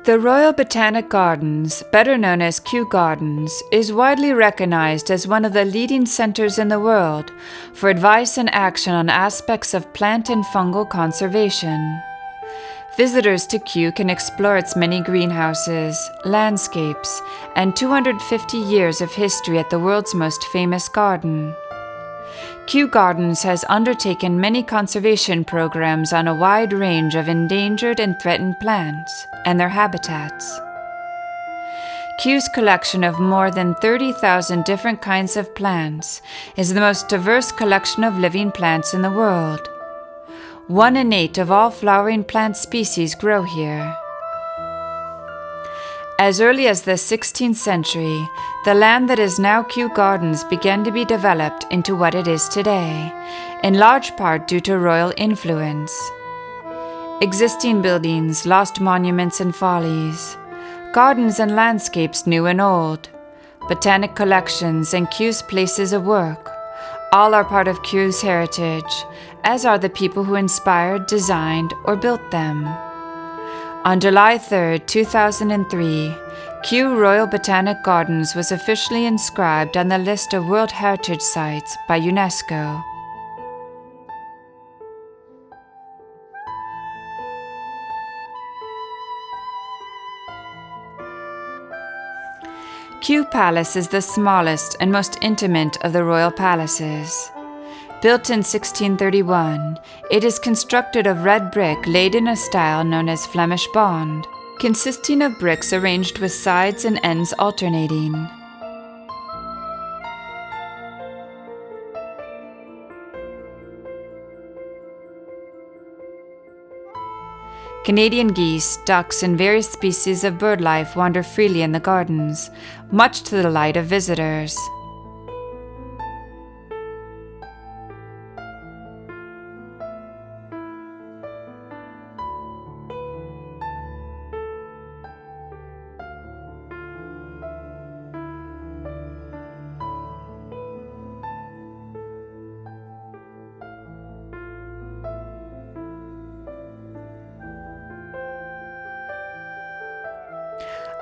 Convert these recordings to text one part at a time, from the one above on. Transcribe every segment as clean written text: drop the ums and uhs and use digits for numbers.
The Royal Botanic Gardens, better known as Kew Gardens, is widely recognized as one of the leading centers in the world for advice and action on aspects of plant and fungal conservation. Visitors to Kew can explore its many greenhouses, landscapes, and 250 years of history at the world's most famous garden. Kew Gardens has undertaken many conservation programs on a wide range of endangered and threatened plants and their habitats. Kew's collection of more than 30,000 different kinds of plants is the most diverse collection of living plants in the world. 1 in 8 of all flowering plant species grow here. As early as the 16th century, the land that is now Kew Gardens began to be developed into what it is today, in large part due to royal influence. Existing buildings, lost monuments and follies, gardens and landscapes new and old, botanic collections and Kew's places of work, all are part of Kew's heritage, as are the people who inspired, designed, or built them. On July 3, 2003, Kew Royal Botanic Gardens was officially inscribed on the list of World Heritage Sites by UNESCO. Kew Palace is the smallest and most intimate of the royal palaces. Built in 1631, it is constructed of red brick laid in a style known as Flemish bond, consisting of bricks arranged with sides and ends alternating. Canadian geese, ducks, and various species of birdlife wander freely in the gardens, much to the delight of visitors.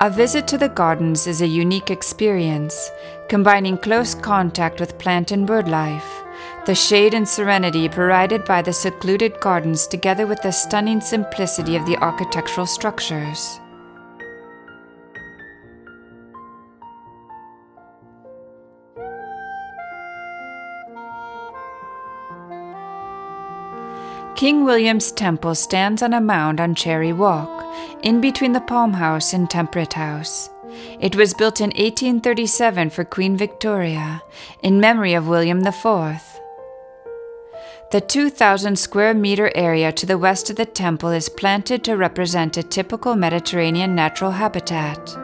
A visit to the gardens is a unique experience, combining close contact with plant and bird life, the shade and serenity provided by the secluded gardens together with the stunning simplicity of the architectural structures. King William's Temple stands on a mound on Cherry Walk, in between the Palm House and Temperate House. It was built in 1837 for Queen Victoria, in memory of William IV. The 2,000 square meter area to the west of the temple is planted to represent a typical Mediterranean natural habitat.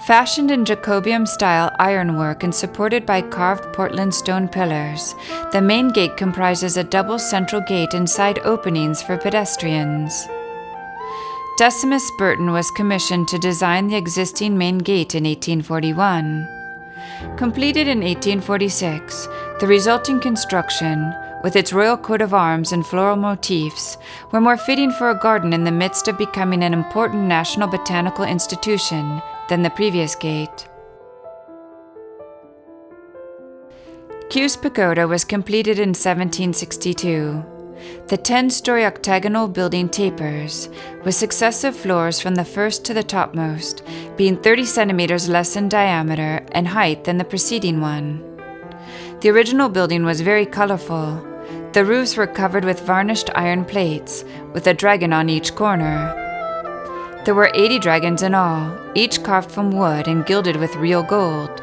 Fashioned in Jacobean-style ironwork and supported by carved Portland stone pillars, the main gate comprises a double central gate and side openings for pedestrians. Decimus Burton was commissioned to design the existing main gate in 1841. Completed in 1846, the resulting construction, with its royal coat of arms and floral motifs, were more fitting for a garden in the midst of becoming an important national botanical institution than the previous gate. Kew's Pagoda was completed in 1762. The 10-story octagonal building tapers, with successive floors from the first to the topmost, being 30 centimeters less in diameter and height than the preceding one. The original building was very colorful. The roofs were covered with varnished iron plates, with a dragon on each corner. There were 80 dragons in all, each carved from wood and gilded with real gold.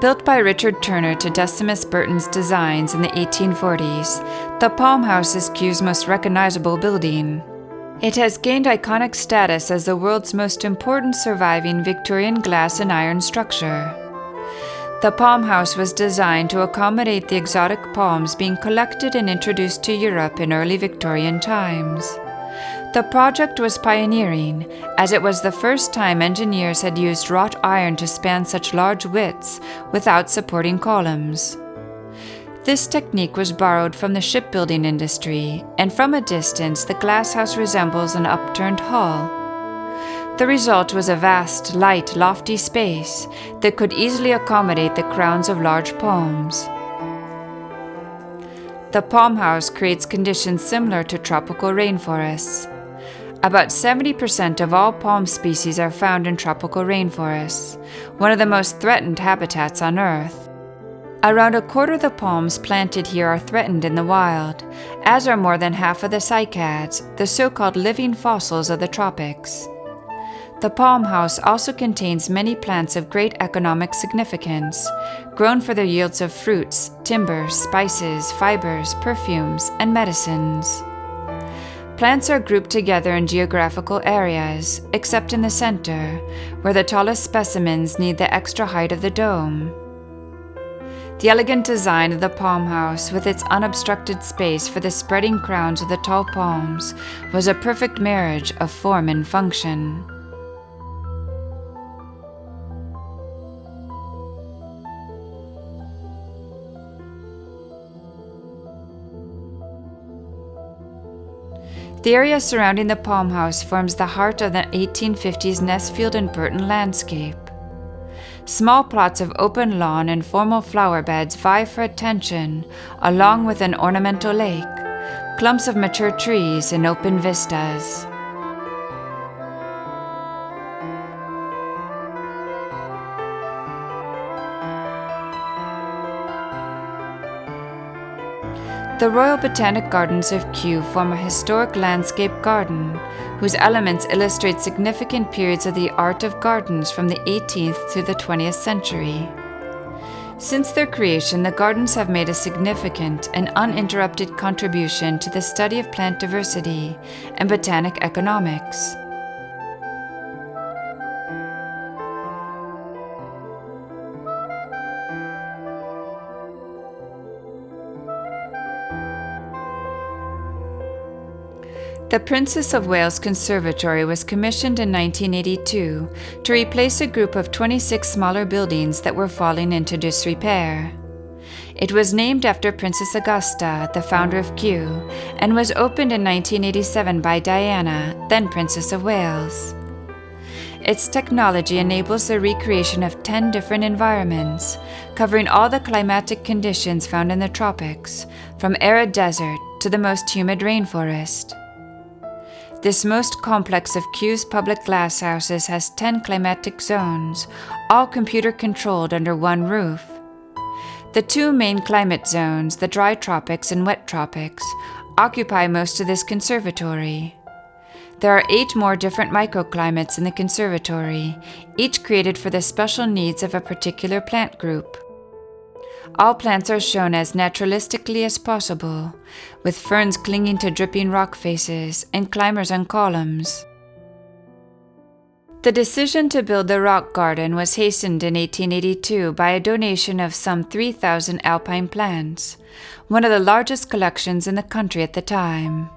Built by Richard Turner to Decimus Burton's designs in the 1840s, the Palm House is Kew's most recognizable building. It has gained iconic status as the world's most important surviving Victorian glass and iron structure. The Palm House was designed to accommodate the exotic palms being collected and introduced to Europe in early Victorian times. The project was pioneering, as it was the first time engineers had used wrought iron to span such large widths without supporting columns. This technique was borrowed from the shipbuilding industry, and from a distance the glasshouse resembles an upturned hull. The result was a vast, light, lofty space that could easily accommodate the crowns of large palms. The palm house creates conditions similar to tropical rainforests. About 70% of all palm species are found in tropical rainforests, one of the most threatened habitats on Earth. Around a quarter of the palms planted here are threatened in the wild, as are more than half of the cycads, the so-called living fossils of the tropics. The palm house also contains many plants of great economic significance, grown for their yields of fruits, timber, spices, fibers, perfumes, and medicines. Plants are grouped together in geographical areas, except in the center, where the tallest specimens need the extra height of the dome. The elegant design of the palm house, with its unobstructed space for the spreading crowns of the tall palms, was a perfect marriage of form and function. The area surrounding the palm house forms the heart of the 1850s Nesfield and Burton landscape. Small plots of open lawn and formal flower beds vie for attention, along with an ornamental lake, clumps of mature trees, and open vistas. The Royal Botanic Gardens of Kew form a historic landscape garden, whose elements illustrate significant periods of the art of gardens from the 18th to the 20th century. Since their creation, the gardens have made a significant and uninterrupted contribution to the study of plant diversity and botanic economics. The Princess of Wales Conservatory was commissioned in 1982 to replace a group of 26 smaller buildings that were falling into disrepair. It was named after Princess Augusta, the founder of Kew, and was opened in 1987 by Diana, then Princess of Wales. Its technology enables the recreation of 10 different environments, covering all the climatic conditions found in the tropics, from arid desert to the most humid rainforest. This most complex of Kew's public glasshouses has 10 climatic zones, all computer-controlled under one roof. The two main climate zones, the dry tropics and wet tropics, occupy most of this conservatory. There are 8 more different microclimates in the conservatory, each created for the special needs of a particular plant group. All plants are shown as naturalistically as possible, with ferns clinging to dripping rock faces and climbers on columns. The decision to build the rock garden was hastened in 1882 by a donation of some 3,000 alpine plants, one of the largest collections in the country at the time.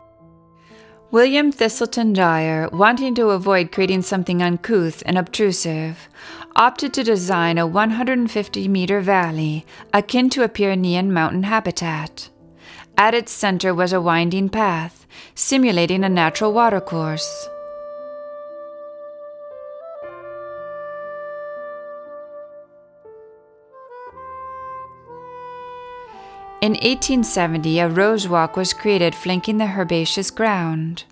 William Thistleton Dyer, wanting to avoid creating something uncouth and obtrusive, opted to design a 150-meter valley akin to a Pyrenean mountain habitat. At its center was a winding path, simulating a natural watercourse. In 1870, a rose walk was created flanking the herbaceous ground.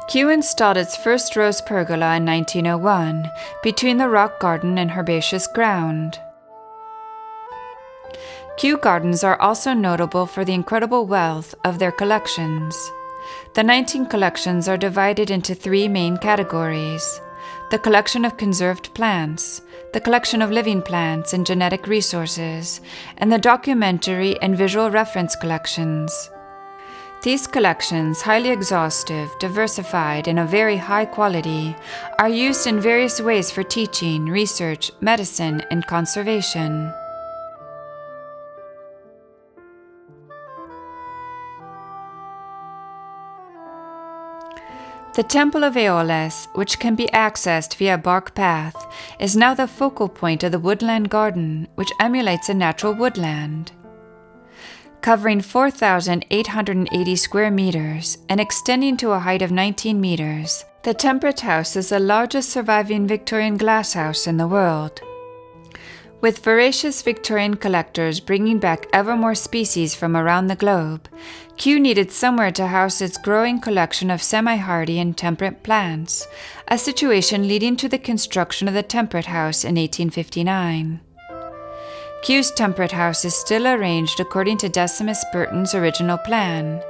Kew installed its first rose pergola in 1901, between the rock garden and herbaceous ground. Kew Gardens are also notable for the incredible wealth of their collections. The 19 collections are divided into 3 main categories: the collection of conserved plants, the collection of living plants and genetic resources, and the documentary and visual reference collections. These collections, highly exhaustive, diversified, and of very high quality, are used in various ways for teaching, research, medicine, and conservation. The Temple of Aeolus, which can be accessed via a bark path, is now the focal point of the woodland garden, which emulates a natural woodland. covering 4,880 square meters and extending to a height of 19 meters. The Temperate House is the largest surviving Victorian glasshouse in the world. With voracious Victorian collectors bringing back ever more species from around the globe, Kew needed somewhere to house its growing collection of semi-hardy and temperate plants, a situation leading to the construction of the Temperate House in 1859. Kew's Temperate House is still arranged according to Decimus Burton's original plan.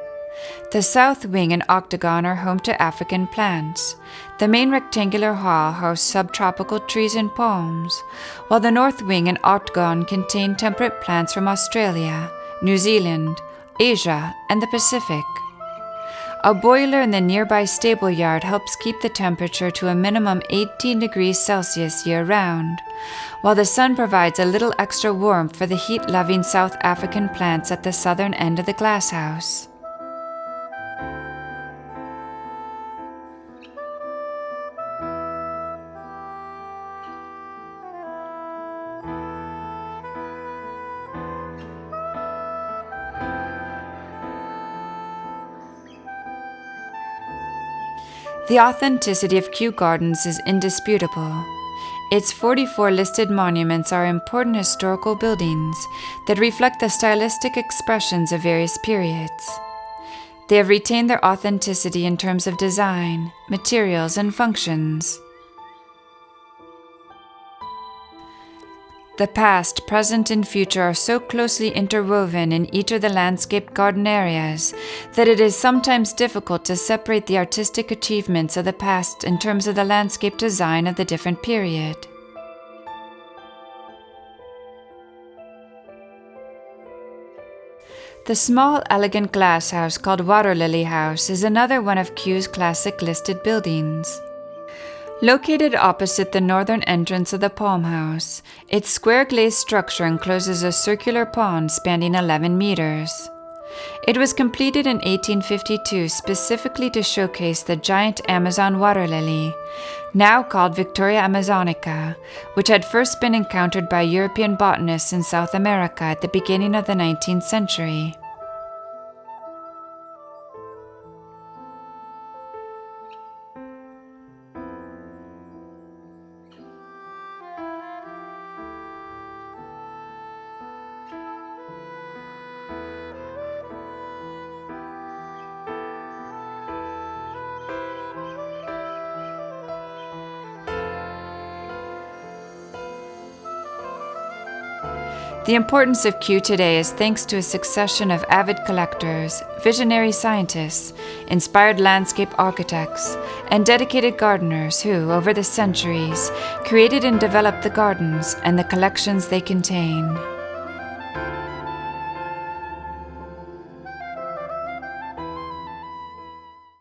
The south wing and octagon are home to African plants. The main rectangular hall housed subtropical trees and palms, while the north wing and octagon contain temperate plants from Australia, New Zealand, Asia, and the Pacific. A boiler in the nearby stable yard helps keep the temperature to a minimum 18 degrees Celsius year-round, while the sun provides a little extra warmth for the heat-loving South African plants at the southern end of the glasshouse. The authenticity of Kew Gardens is indisputable. Its 44 listed monuments are important historical buildings that reflect the stylistic expressions of various periods. They have retained their authenticity in terms of design, materials, and functions. The past, present, and future are so closely interwoven in each of the landscaped garden areas that it is sometimes difficult to separate the artistic achievements of the past in terms of the landscape design of the different period. The small, elegant glasshouse called Waterlily House is another one of Kew's classic listed buildings. Located opposite the northern entrance of the Palm House, its square glazed structure encloses a circular pond spanning 11 meters. It was completed in 1852 specifically to showcase the giant Amazon water lily, now called Victoria amazonica, which had first been encountered by European botanists in South America at the beginning of the 19th century. The importance of Kew today is thanks to a succession of avid collectors, visionary scientists, inspired landscape architects, and dedicated gardeners who, over the centuries, created and developed the gardens and the collections they contain.